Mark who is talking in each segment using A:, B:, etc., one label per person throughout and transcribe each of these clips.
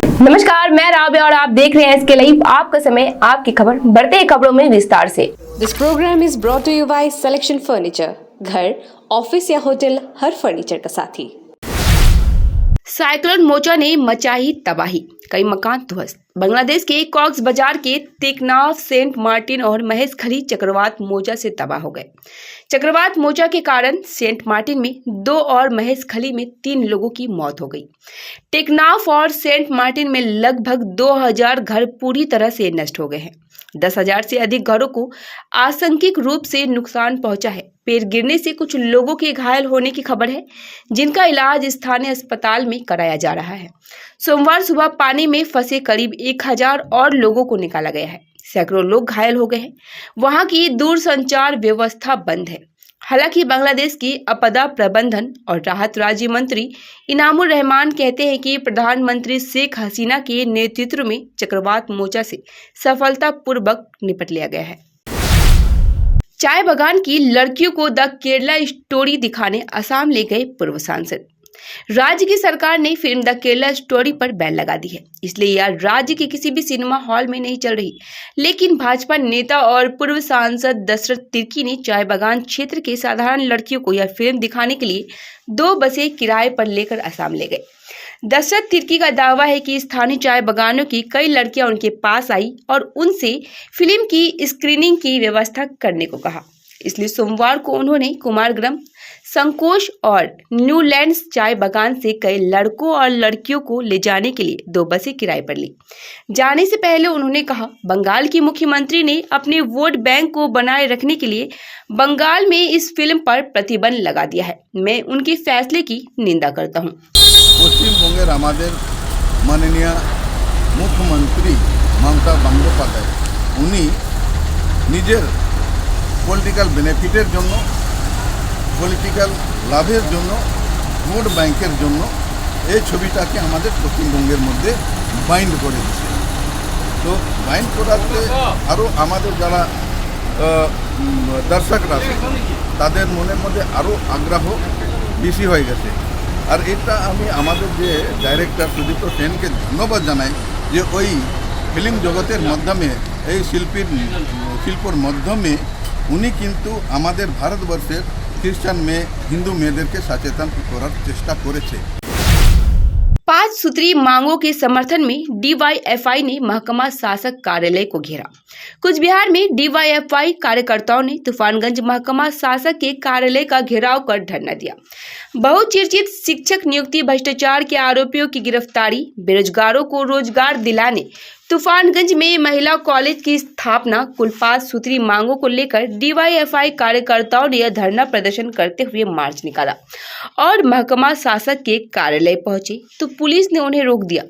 A: नमस्कार, मैं राबिया और आप देख रहे हैं इसके लाइव। आपका समय, आपकी खबर। बढ़ते हैं खबरों में विस्तार से।
B: This programme is brought to you by selection furniture. घर, ऑफिस या होटल, हर फर्नीचर का साथी।
A: साइक्लोन मोचा ने मचाई तबाही, कई मकान ध्वस्त। बांग्लादेश के कॉक्स बाजार के टेकनाफ, सेंट मार्टिन और महेशखली चक्रवात मोजा से तबाह हो गए। चक्रवात मोजा के कारण सेंट मार्टिन में 2 और महेशखली में 3 लोगों की मौत हो गई। टेकनाफ और सेंट मार्टिन में लगभग 2000 घर पूरी तरह से नष्ट हो गए हैं। 10,000 से अधिक घरों को आंशिक रूप से नुकसान पहुंचा है। पेड़ गिरने से कुछ लोगों के घायल होने की खबर है, जिनका इलाज स्थानीय अस्पताल में कराया जा रहा है। सोमवार सुबह पानी में फंसे करीब 1000 और लोगों को निकाला गया है। सैकड़ों लोग घायल हो गए हैं। वहां की दूरसंचार व्यवस्था बंद है। हालांकि बांग्लादेश की आपदा प्रबंधन और राहत राज्य मंत्री इनामुर रहमान कहते हैं कि प्रधानमंत्री शेख हसीना के नेतृत्व में चक्रवात मोचा से सफलतापूर्वक निपट लिया गया है। चाय बागान की लड़कियों को द केरला स्टोरी दिखाने असम ले गए पूर्व सांसद। राज्य की सरकार ने फिल्म द केरला स्टोरी पर बैन लगा दी है, इसलिए यह राज्य के किसी भी सिनेमा हॉल में नहीं चल रही। लेकिन भाजपा नेता और पूर्व सांसद दशरथ तिर्की ने चाय बागान क्षेत्र के साधारण लड़कियों को यह फिल्म दिखाने के लिए 2 बसें किराए पर लेकर असम ले गए। दशरथ तिर्की का दावा है कि स्थानीय चाय बागानों की कई लड़कियां उनके पास आई और उनसे फिल्म की स्क्रीनिंग की व्यवस्था करने को कहा। इसलिए सोमवार को उन्होंने कुमारग्राम, संकोश और न्यूलैंड्स चाय बागान से कई लड़कों और लड़कियों को ले जाने के लिए 2 बसें किराए पर ली। जाने से पहले उन्होंने कहा, बंगाल की मुख्यमंत्री ने अपने वोट बैंक को बनाए रखने के लिए बंगाल में इस फिल्म पर प्रतिबंध लगा दिया है। मैं उनके फैसले की निंदा करता हूँ।
C: পশ্চিমবঙ্গের আমাদের মাননীয় মুখ্যমন্ত্রী মমতা বন্দ্যোপাধ্যায় উনি নিজের পলিটিক্যাল বেনিফিটের জন্য, পলিটিক্যাল লাভের জন্য, ভোট ব্যাংকের জন্য এই ছবিটাকে আমাদের পশ্চিমবঙ্গের মধ্যে বাইন্ড করে দিচ্ছে। তো বাইন্ড করাতে আরও আমাদের যারা দর্শকরা আছে তাদের মনের মধ্যে আরও আগ্রহ বেশি হয়ে গেছে। আর এটা আমি আমাদের যে ডাইরেক্টর সুদীপ্ত সেনকে ধন্যবাদ জানাই যে ওই ফিল্ম জগতের মাধ্যমে, এই শিল্পর মাধ্যমে উনি কিন্তু আমাদের ভারতবর্ষের খ্রিস্টান মেয়ে, হিন্দু মেয়েদেরকে সচেতন করার চেষ্টা করেছে।
A: 5 सूत्री मांगों के समर्थन में DYFI ने महकमा शासक कार्यालय को घेरा। कुछ बिहार में DYFI कार्यकर्ताओं ने तूफानगंज महकमा शासक के कार्यालय का घेराव कर धरना दिया। बहुचर्चित शिक्षक नियुक्ति भ्रष्टाचार के आरोपियों की गिरफ्तारी, बेरोजगारों को रोजगार दिलाने, तूफानगंज में महिला कॉलेज की स्थापना, कुल 5 सूत्री मांगों को लेकर DYFI कार्यकर्ताओं ने यह धरना प्रदर्शन करते हुए मार्च निकाला और महकमा शासक के कार्यालय पहुंचे तो पुलिस ने उन्हें रोक दिया।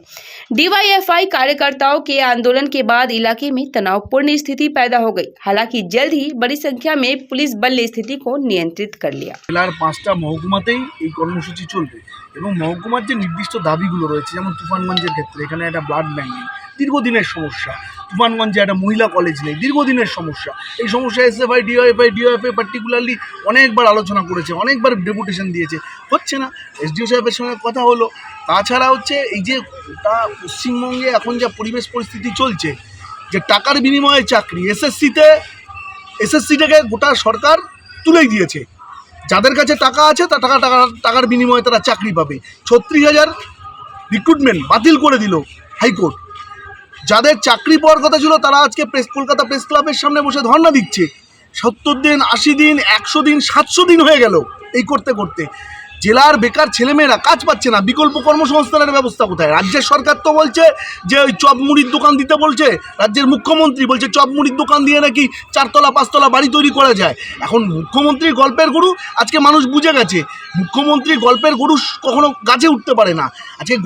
A: DYFI कार्यकर्ताओं के आंदोलन के बाद इलाके में तनावपूर्ण स्थिति पैदा हो गई। हालांकि जल्द ही बड़ी संख्या में पुलिस बल ने स्थिति को नियंत्रित कर लिया।
D: জেলার 5টা মহকুমাতেই এই কর্মসূচি চলবে এবং মহকুমার যে নির্দিষ্ট দাবিগুলো রয়েছে, যেমন তুফানগঞ্জের ক্ষেত্রে এখানে একটা ব্লাড ব্যাংক নেই, দীর্ঘদিনের সমস্যা। তুফানগঞ্জে একটা মহিলা কলেজ নেই, দীর্ঘদিনের সমস্যা। এই সমস্যা SFI, DYFI পার্টিকুলারলি অনেকবার আলোচনা করেছে, অনেকবার ডেপুটেশন দিয়েছে, হচ্ছে না। SDO সাহেবের সঙ্গে কথা হলো। তাছাড়া হচ্ছে এই যে গোটা পশ্চিমবঙ্গে এখন যা পরিবেশ পরিস্থিতি চলছে, যে টাকার বিনিময়ে চাকরি, এসএসসিটাকে গোটা সরকার তুলেই দিয়েছে। যাদের কাছে টাকা আছে তা টাকার বিনিময়ে তারা চাকরি পাবে। 36,000 রিক্রুটমেন্ট বাতিল করে দিল হাইকোর্ট। যাদের চাকরি পাওয়ার কথা ছিল তারা আজকে কলকাতা প্রেস ক্লাবের সামনে বসে ধর্ণা দিচ্ছে। 70 দিন, 80 দিন, 100 দিন, 700 দিন হয়ে গেল এই করতে করতে। জেলার বেকার ছেলেমেয়েরা কাজ পাচ্ছে না। বিকল্প কর্মসংস্থানের ব্যবস্থা কোথায়? রাজ্যের সরকার তো বলছে যে ওই চপ মুড়ির দোকান দিতে বলছে, রাজ্যের মুখ্যমন্ত্রী বলছে চপ মুড়ির দোকান দিয়ে নাকি 4 তলা 5 তলা বাড়ি তৈরি করা যায়। এখন মুখ্যমন্ত্রীর গল্পের গরু আজকে মানুষ বুঝে গেছে। মুখ্যমন্ত্রীর গল্পের গরু কখনো গাছে উঠতে পারে না। আজকে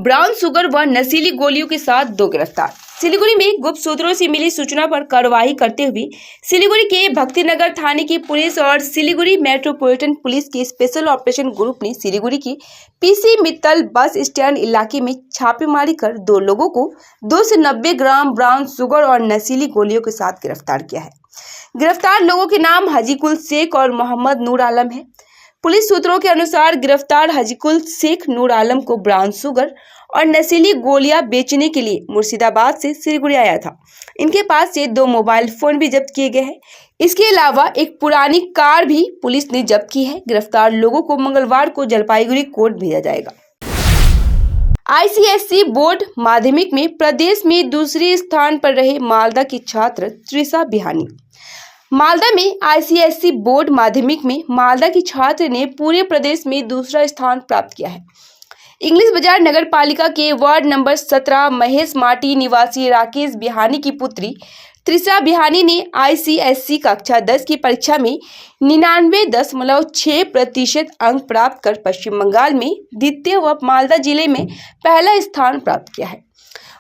A: ब्राउन शुगर व नशीली गोलियों के साथ 2 गिरफ्तार। सिलीगुड़ी में गुप्त सूत्रों से मिली सूचना पर कार्रवाई करते हुए सिलीगुड़ी के भक्तिनगर थाने की पुलिस और सिलीगुड़ी मेट्रोपॉलिटन पुलिस के स्पेशल ऑपरेशन ग्रुप ने सिलीगुड़ी के PC मित्तल बस स्टैंड इलाके में छापेमारी कर 2 लोगों को 290 ग्राम ब्राउन शुगर और नशीली गोलियों के साथ गिरफ्तार किया है। गिरफ्तार लोगों के नाम हाजीकुल शेख और मोहम्मद नूर आलम है। पुलिस सूत्रों के अनुसार गिरफ्तार हजीकुल शेख नूर आलम को ब्राउन शुगर और नशीली गोलियां बेचने के लिए मुर्शिदाबाद से सिलीगुड़ी आया था। इनके पास से 2 मोबाइल फोन भी जब्त किए गए हैं। इसके अलावा एक पुरानी कार भी पुलिस ने जब्त की है। गिरफ्तार लोगों को मंगलवार को जलपाईगुड़ी कोर्ट भेजा जाएगा। आईसीएसई बोर्ड माध्यमिक में प्रदेश में दूसरे स्थान पर रहे मालदा की छात्र त्रिशा बिहानी। मालदा में आईसीएसई बोर्ड माध्यमिक में मालदा की छात्र ने पूरे प्रदेश में दूसरा स्थान प्राप्त किया है। इंग्लिश बाजार नगर पालिका के वार्ड नंबर 17 महेश माटी निवासी राकेश बिहानी की पुत्री त्रिशा बिहानी ने आईसीएसई कक्षा 10 की परीक्षा में 99.6% अंक प्राप्त कर पश्चिम बंगाल में द्वितीय व मालदा जिले में पहला स्थान प्राप्त किया है।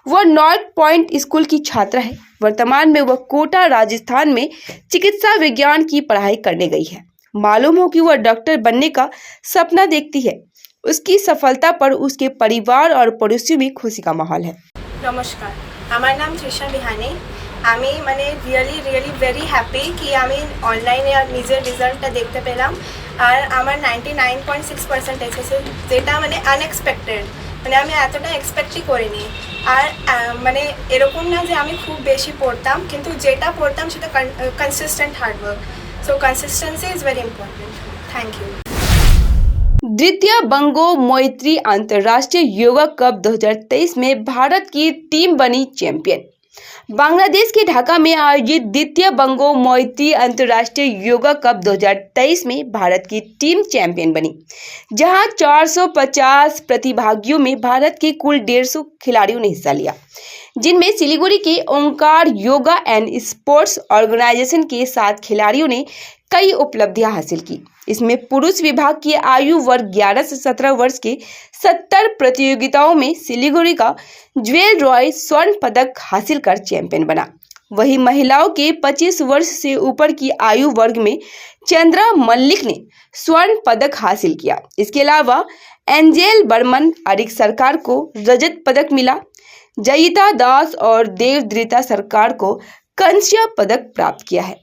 A: वह नॉर्थ पॉइंट स्कूल की छात्रा है। वर्तमान में वह कोटा राजस्थान में चिकित्सा विज्ञान की पढ़ाई करने गई है। मालूम हो कि वह डॉक्टर बनने का सपना देखती है। उसकी सफलता पर उसके परिवार और पड़ोसियों में खुशी का माहौल है।
E: नमस्कार, আমার নাম তৃষা বিহানি। আমি রিয়েলি ভেরি হ্যাপি কি আমি অনলাইনে আর নিজের রেজাল্টটা দেখতে পেলাম। আর আমার 99.6% এসেছে, যেটা আনএক্সপেক্টেড। আমি এতটা এক্সপেক্টই করিনি। আর এরকম না যে আমি খুব বেশি পড়তাম, কিন্তু যেটা পড়তাম সেটা consistent hard work. So consistency is very important. Thank you.
A: द्वितीय बंगो मैत्री अंतर्राष्ट्रीय योगा कप 2023 में भारत की टीम बनी चैंपियन। बांग्लादेश के ढाका में आयोजित द्वितीय बंगो मैत्री अंतर्राष्ट्रीय योगा कप 2023 में भारत की टीम चैंपियन बनी, जहां 450 प्रतिभागियों में भारत के कुल 150 खिलाड़ियों ने हिस्सा लिया, जिनमें सिलीगुड़ी के ओंकार योगा एंड स्पोर्ट्स ऑर्गेनाइजेशन के 7 खिलाड़ियों ने कई उपलब्धियां हासिल की। इसमें पुरुष विभाग की आयु वर्ग 11 से 17 वर्ष के 70 प्रतियोगिताओं में सिलीगुड़ी का ज्वेल रॉय स्वर्ण पदक हासिल कर चैंपियन बना। वहीं महिलाओं के 25 वर्ष से ऊपर की आयु वर्ग में चंद्रा मल्लिक ने स्वर्ण पदक हासिल किया। इसके अलावा एंजेल बर्मन अरिक सरकार को रजत पदक मिला। जयिता दास और देवद्रिता सरकार को कांस्य पदक प्राप्त किया है।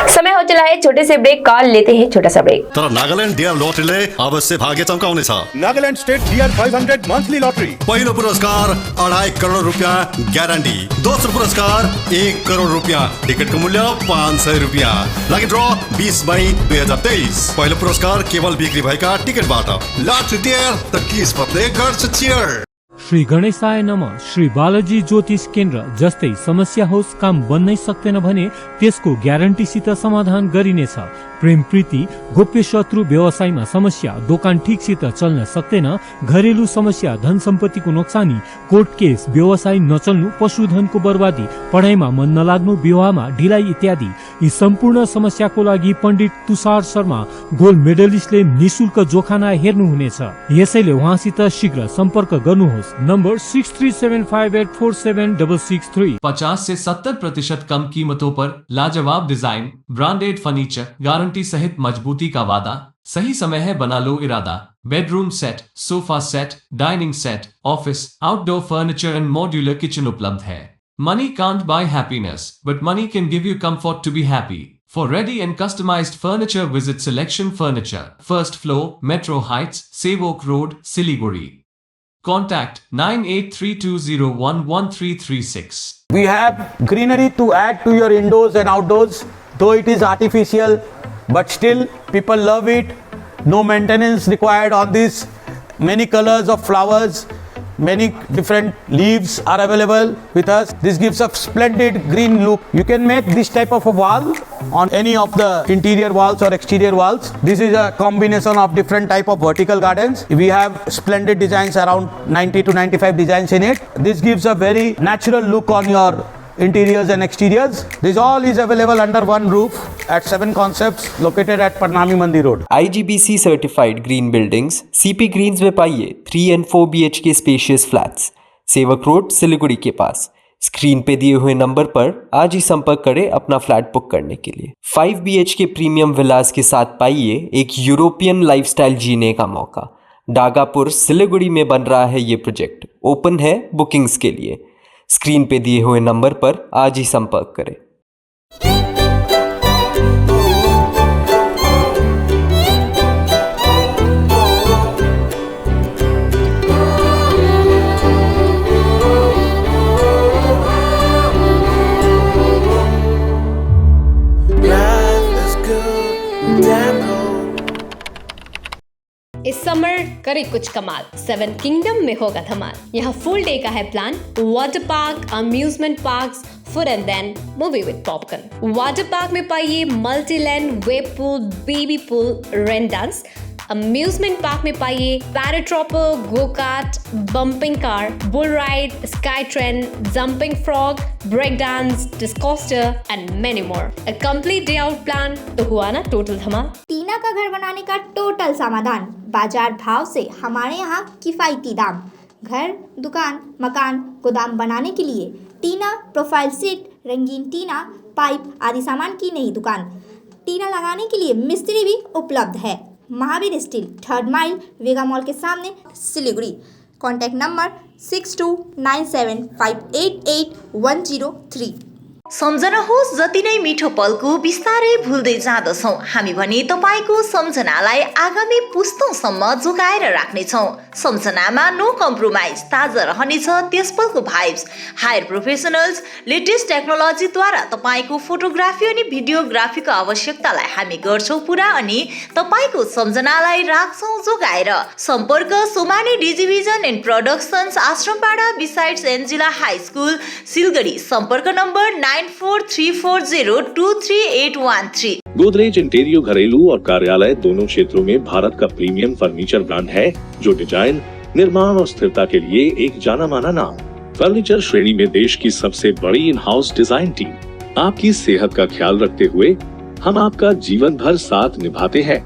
A: समय हो चला है छोटे से ब्रेक का, लेते हैं छोटा सा ब्रेक।
F: तर नागालैंड डियर लॉटरीले अवश्य भाग्य चमकाउनेछ।
G: Nagaland state dear 500 monthly lottery.
F: पहिलो पुरस्कार 2.5 करोड रुपैयाँ ग्यारेन्टी। दोस्रो पुरस्कार 1 करोड रुपैयाँ। टिकटको मूल्य 500 रुपैयाँ। लागि ड्र 20 मई 2023। पहिलो पुरस्कार केवल बिक्री भएका टिकटबाट। लॉटरी डियर त किस्मतले गर्छ चियर।
H: श्री गणेशाय नमः। श्री बालाजी ज्योतिष केन्द्र। जस्तै समस्या होस्, काम बन्नै सक्दैन भने त्यसको ग्यारेन्टीसित समाधान गरिनेछ। प्रेम प्रीति, गोप्य शत्रु, व्यवसायमा समस्या, दोकान ठिकसित चल्न सक्दैन, घरेलु समस्या, धन सम्पत्तिको नोक्सानी, कोर्ट केस, व्यवसाय नचल्नु, पशुधनको बर्बादी, पढाइमा मन नलाग्नु, विवाहमा ढिलाइ इत्यादि यी सम्पूर्ण समस्याको लागि पण्डित तुषार शर्मा गोल्ड मेडलिस्टले निशुल्क जोखाना हेर्नुहुनेछ। यसैले उहाँसित शीघ्र सम्पर्क गर्नुहोस्। नम्बर 6375847663।
I: 50 से 70% कम कीमतों पर लाजवाब डिजाइन, ब्रांडेड फर्नीचर, गारंटी सहित मजबूती का वादा। सही समय है, बना लो इरादा। Bedroom set, sofa set, dining set, office, outdoor furniture and modular kitchen उपलब्ध है। Money can't buy happiness, but money can give you comfort to be happy. For ready and customized furniture, visit Selection Furniture, first floor, Metro Heights, Sevok Road, Siliguri. Contact 9832011336.
G: We have greenery to add to your indoors and outdoors. Though it is artificial, but still people love it. No maintenance required on this. Many colors of flowers, many different leaves are available with us. This gives a splendid green look. You can make this type of a wall on any of the interior walls or exterior walls. This is a combination of different type of vertical gardens. We have splendid designs, around 90 to 95 designs in it. This gives a very natural look on your interiors and exteriors. This all is available under one roof at 7 Concepts located at Parnami Mandi Road.
J: IGBC certified green buildings, CP Greens में पाइए 3 and 4 BHK spacious flats, सेवक road Siliguri के पास। Screen पे दिए हुए number पर आज ही संपर्क करें अपना फ्लैट बुक करने के लिए। 5 BHK प्रीमियम विलास के साथ पाइए एक यूरोपियन लाइफस्टाइल जीने का मौका। डागापुर सिलीगुड़ी में बन रहा है ये प्रोजेक्ट। ओपन है बुकिंग्स के लिए। स्क्रीन पे दिए हुए नंबर पर आज ही संपर्क करें।
B: करे कुछ कमाल। 7 किंगडम में होगा धमाल। यहाँ फुल डे का है plan. Water park, amusement parks, food and then movie with popcorn. Water park में पाइए multi land, wave pool, baby pool, rain dance. Amusement park में पाइए paratrooper, go kart, bumping car, bull ride, sky train, jumping frog, break dance, discoaster and many more. A complete day out plan तो हुआ ना total धमाल।
K: टीना का घर बनाने का total समाधान, बाजार भाव से हमारे यहाँ किफायती दाम। घर, दुकान, मकान, गोदाम बनाने के लिए टीना प्रोफाइल सीट, रंगीन टीना, पाइप आदि सामान की नई दुकान। टीना लगाने के लिए मिस्त्री भी उपलब्ध है। महावीर स्टील, 3rd माइल, वेगा मॉल के सामने, सिलीगुड़ी। Contact number 6297588103।
L: सम्झनुहोस् जति नै मिठो पलको बिस्तारै भुल्दै जाँदछौँ हामी भने तपाईँको सम्झनालाई आगामी पुस्तौँसम्म जोगाएर राख्नेछौँ। सम्झनामा नो कम्प्रोमाइज, ताजा रहनेछ त्यस पलको भाइब्स। हायर प्रोफेसनल्स, लेटेस्ट टेक्नोलोजीद्वारा तपाईँको फोटोग्राफी अनि भिडियोग्राफीको आवश्यकतालाई हामी गर्छौँ पुरा अनि तपाईँको सम्झनालाई राख्छौँ जोगाएर। सम्पर्क Somani digivision and productions, Ashrampara besides Angela high school, Siliguri. सम्पर्क नम्बर 9434023813।
M: गोदरेज इंटीरियो घरेलू और कार्यालय दोनों क्षेत्रों में भारत का प्रीमियम फर्नीचर ब्रांड है, जो डिजाइन, निर्माण और स्थिरता के लिए एक जाना माना नाम। फर्नीचर श्रेणी में देश की सबसे बड़ी इन हाउस डिजाइन टीम। आपकी सेहत का ख्याल रखते हुए हम आपका जीवन भर साथ निभाते हैं,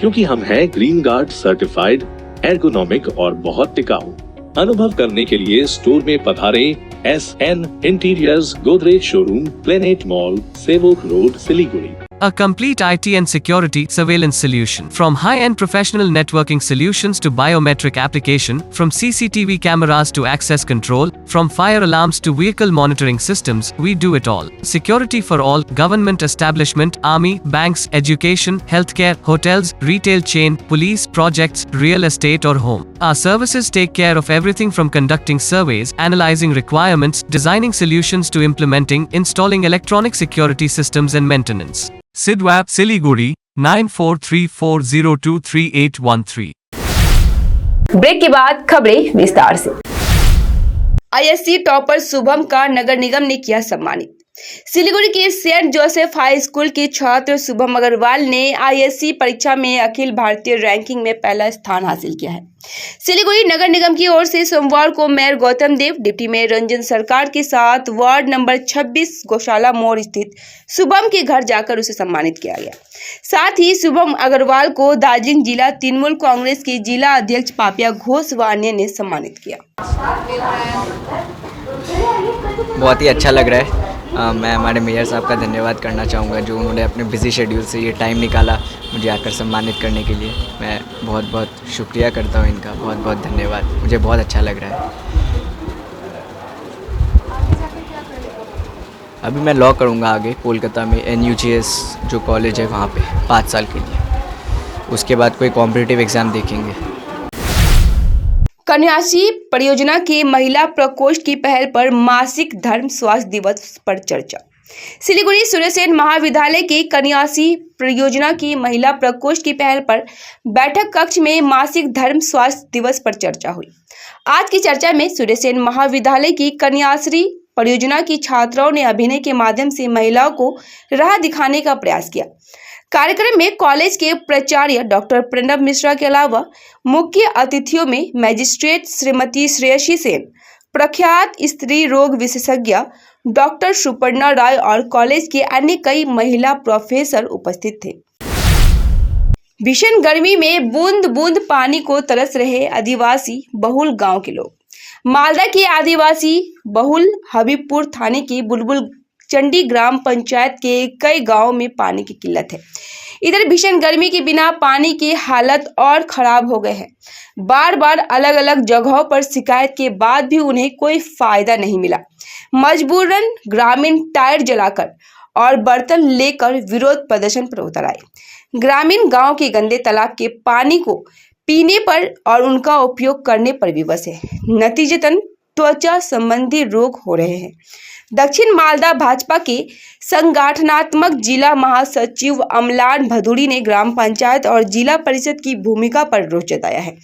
M: क्योंकि हम हैं ग्रीन गार्ड सर्टिफाइड, एर्गोनॉमिक और बहुत टिकाऊ। अनुभव करने के लिए स्टोर में पधारें। SN interiors, Godrej showroom, planet mall, Sevoke road, Siliguri.
I: A complete IT and security surveillance solution. From high-end professional networking solutions to biometric application, from CCTV cameras to access control, from fire alarms to vehicle monitoring systems, we do it all. Security for all, government establishment, army, banks, education, healthcare, hotels, retail chain, police, projects, real estate or home. Our services take care of everything from conducting surveys, analyzing requirements, designing solutions to implementing, installing electronic security systems and maintenance. Sidwap, Siliguri, 9434023813।
A: Break के बाद खबरें विस्तार से। ISC topper Shubham का नगर निगम ने किया सम्मानित। सिलीगुड़ी के सेंट जोसेफ हाई स्कूल के छात्र शुभम अग्रवाल ने आईएससी परीक्षा में अखिल भारतीय रैंकिंग में पहला स्थान हासिल किया है। सिलीगुड़ी नगर निगम की ओर से सोमवार को मेयर गौतम देव, डिप्टी मेयर रंजन सरकार के साथ वार्ड नंबर 26 गौशाला मोड़ स्थित शुभम के घर जाकर उसे सम्मानित किया गया। साथ ही शुभम अग्रवाल को दार्जिलिंग जिला तृणमूल कांग्रेस के जिला अध्यक्ष पापिया घोष व अन्य ने सम्मानित किया।
N: बहुत ही अच्छा लग रहा है। मैं हमारे मेयर साहब का धन्यवाद करना चाहूँगा, जो उन्होंने अपने बिजी शेड्यूल से ये टाइम निकाला मुझे आकर सम्मानित करने के लिए। मैं बहुत बहुत शुक्रिया करता हूँ इनका, बहुत बहुत धन्यवाद। मुझे बहुत अच्छा लग रहा है। अभी मैं लॉ करूँगा आगे कोलकाता में NUJS जो कॉलेज है वहाँ पे 5 साल के लिए। उसके बाद कोई कॉम्पिटिटिव एग्ज़ाम देखेंगे।
A: कन्याश्री परियोजना के महिला प्रकोष्ठ की पहल पर मासिक धर्म स्वास्थ्य दिवस पर चर्चा। सिलीगुड़ी सूर्यसेन महाविद्यालय के कन्याश्री परियोजना की महिला प्रकोष्ठ की पहल पर बैठक कक्ष में मासिक धर्म स्वास्थ्य दिवस पर चर्चा हुई। आज की चर्चा में सूर्यसेन महाविद्यालय की कन्याश्री परियोजना की छात्राओं ने अभिनय के माध्यम से महिलाओं को राह दिखाने का प्रयास किया। कार्यक्रम में कॉलेज के प्राचार्य डॉक्टर प्रणब मिश्रा के अलावा मुख्य अतिथियों में मैजिस्ट्रेट श्रीमती श्रेयसी सेन, प्रख्यात स्त्री रोग विशेषज्ञ डॉक्टर सुपर्णा राय और कॉलेज के अन्य कई महिला प्रोफेसर उपस्थित थे। भीषण गर्मी में बूंद बूंद पानी को तरस रहे आदिवासी बहुल गांव के लोग। मालदा के आदिवासी बहुल हबीबपुर थाने की बुलबुल चंडी ग्राम पंचायत के कई गांवों में पानी की किल्लत है। इधर भीषण गर्मी के बिना पानी की हालत और खराब हो गए हैं। बार बार अलग अलग जगहों पर शिकायत के बाद भी उन्हें कोई फायदा नहीं मिला। मजबूरन ग्रामीण टायर जलाकर और बर्तन लेकर विरोध प्रदर्शन पर उतर आए। ग्रामीण गांव के गंदे तालाब के पानी को पीने पर और उनका उपयोग करने पर विवश है। नतीजतन त्वचा संबंधी रोग हो रहे हैं। दक्षिण मालदा भाजपा के संगठनात्मक जिला महासचिव अमलान भदूरी ने ग्राम पंचायत और जिला परिषद की भूमिका पर रोष जताया है।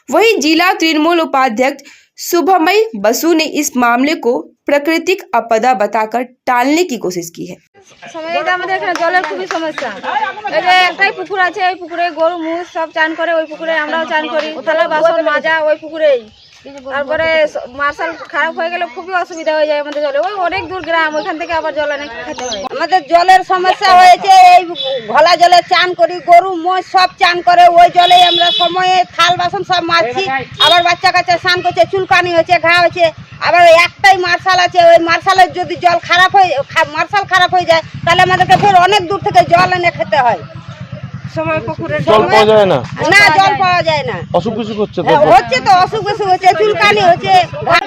A: वहीं जिला तृणमूल उपाध्यक्ष शुभमय बसु ने इस मामले को प्राकृतिक आपदा बताकर टालने की कोशिश की है।
O: জলের খুবই সমস্যা। এই যে একটাই পুকুর আছে, এই পুকুরে গরু মুষ সব চান করে, ওই পুকুরে আমরাও চান করি, থালা বাসন মাজা ওই পুকুরেই। তারপরে মার্শাল খারাপ হয়ে গেলে খুবই অসুবিধা হয়ে যায় আমাদের জলে, ওই অনেক দূর গ্রাম, ওইখান থেকে আবার জল এনে খেতে হয়। আমাদের জলের সমস্যা হয়েছে, এই ঘোলা জলে চান করি, গরু মোষ সব চান করে, ওই জলেই আমরা সময়ে থাল বাসন সব মাজছি, আবার বাচ্চা কাচ্চা স্নান করছে, চুলকানি হয়েছে, ঘা হয়েছে। আবার একটাই মার্শাল আছে, ওই মার্শালের যদি জল খারাপ হয়ে মার্শাল খারাপ হয়ে যায় তাহলে আমাদেরকে ফের অনেক দূর থেকে জল এনে খেতে হয়। সময় পুকুরের জল পাওয়া যায় না, না জল পাওয়া যায় না, অসুখ বিসুখ হচ্ছে তো অসুখ বিসুখ হচ্ছে, চুলকানি হচ্ছে।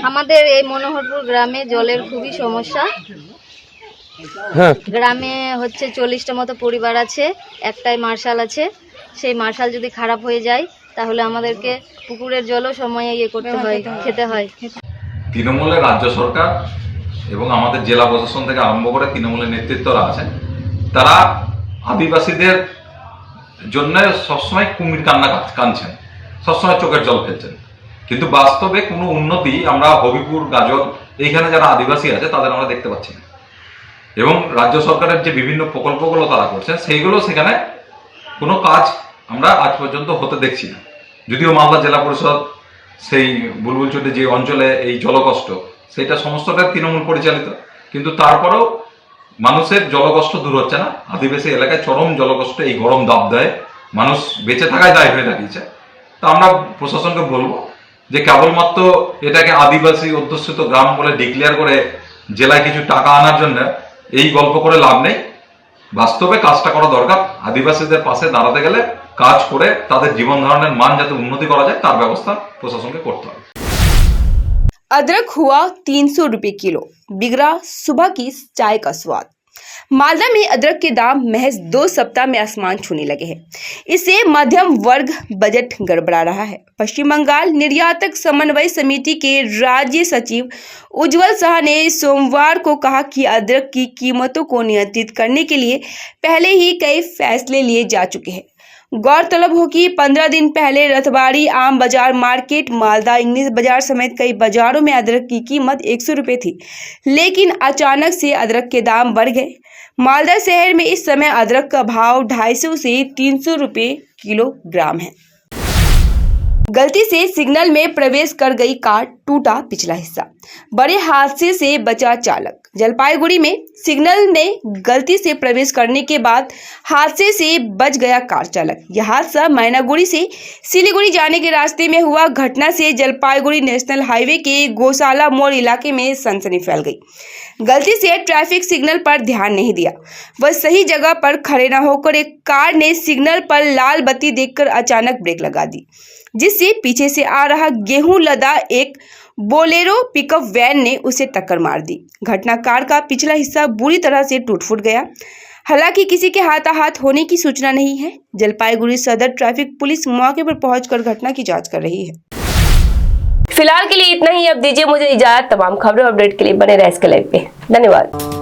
P: আমাদের এই মনোহরপুর গ্রামে জলের খুবই সমস্যা। গ্রামে হচ্ছে 40টা মতো পরিবার আছে, একটাই মার্শাল আছে। সেই মার্শাল যদি খারাপ হয়ে যায় তাহলে আমাদেরকে পুকুরের জলও সময়ে করতে হয়, খেতে হয়।
Q: তৃণমূলের রাজ্য সরকার এবং আমাদের জেলা প্রশাসন থেকে আরম্ভ করে তৃণমূলের নেতৃত্বরা আছেন, তারা আদিবাসীদের জন্য সবসময় কুমির কান্না কাঁদছেন, সবসময় চোখের জল ফেলছেন, কিন্তু বাস্তবে কোনো উন্নতি আমরা হবিপুর গাজল এইখানে যারা আদিবাসী আছে তাদের আমরা দেখতে পাচ্ছি না। এবং রাজ্য সরকারের যে বিভিন্ন প্রকল্পগুলো তারা করছেন সেইগুলো সেখানে কোনো কাজ আমরা আজ পর্যন্ত হতে দেখছি না। যদিও মালদা জেলা পরিষদ সেই বুলবুলচটি যে অঞ্চলে এই জলকষ্ট সেটা সমস্তটা তৃণমূল পরিচালিত, কিন্তু তারপরেও মানুষের জলকষ্ট দূর হচ্ছে না। আদিবাসী এলাকায় চরম জলকষ্ট, এই গরম দাবদাহে মানুষ বেঁচে থাকায় দায়ী হয়ে দাঁড়িয়েছে। তা আমরা প্রশাসনকে বলবো যে কেবলমাত্র এটাকে আদিবাসী অধ্যুষিত গ্রাম বলে ডিক্লেয়ার করে জেলায় কিছু টাকা আনার জন্য এই গল্প করে লাভ নেই। বাস্তবে কাজটা করা দরকার। আদিবাসীদের পাশে দাঁড়াতে গেলে কাজ করে তাদের জীবন ধারণের মান যাতে উন্নতি করা যায় তার ব্যবস্থা প্রশাসনকে করতে হবে।
A: अदरक हुआ 300 रुपये किलो, बिगड़ा सुबह की चाय का स्वाद। मालदा में अदरक के दाम महज 2 सप्ताह में आसमान छूने लगे हैं। इससे मध्यम वर्ग बजट गड़बड़ा रहा है। पश्चिम बंगाल निर्यातक समन्वय समिति के राज्य सचिव उज्जवल शाह ने सोमवार को कहा कि अदरक की कीमतों को नियंत्रित करने के लिए पहले ही कई फैसले लिए जा चुके हैं। गौरतलब हो कि 15 दिन पहले रथबाड़ी आम बाजार मार्केट, मालदा इंग्लिश बाजार समेत कई बाजारों में अदरक की कीमत 100 रुपये थी, लेकिन अचानक से अदरक के दाम बढ़ गए। मालदा शहर में इस समय अदरक का भाव 250 से 300 रुपये किलोग्राम है। गलती से सिग्नल में प्रवेश कर गई कार, टूटा पिछला हिस्सा। बड़े हादसे से बचा चालक। जलपाईगुड़ी में सिग्नल में गलती से प्रवेश करने के बाद हादसे से बच गया कार चालक। यह हादसा मैनागुड़ी से सिलीगुड़ी जाने के रास्ते में हुआ। घटना से जलपाईगुड़ी नेशनल हाईवे के गौशाला मोड़ इलाके में सनसनी फैल गई। गलती से ट्रैफिक सिग्नल पर ध्यान नहीं दिया, वह सही जगह पर खड़े न होकर एक कार ने सिग्नल पर लाल बत्ती देखकर अचानक ब्रेक लगा दी, जिससे पीछे से आ रहा गेहूं लदा एक बोलेरो पिकअप वैन ने उसे टक्कर मार दी। घटना कार का पिछला हिस्सा बुरी तरह से टूट फूट गया। हालांकि किसी के हाथाहाथ होने की सूचना नहीं है। जलपाईगुड़ी सदर ट्रैफिक पुलिस मौके पर पहुंचकर घटना की जांच कर रही है। फिलहाल के लिए इतना ही। अब दीजिए मुझे इजाजत। तमाम खबरों अपडेट के लिए बने रहे इसके लाइव पे। धन्यवाद।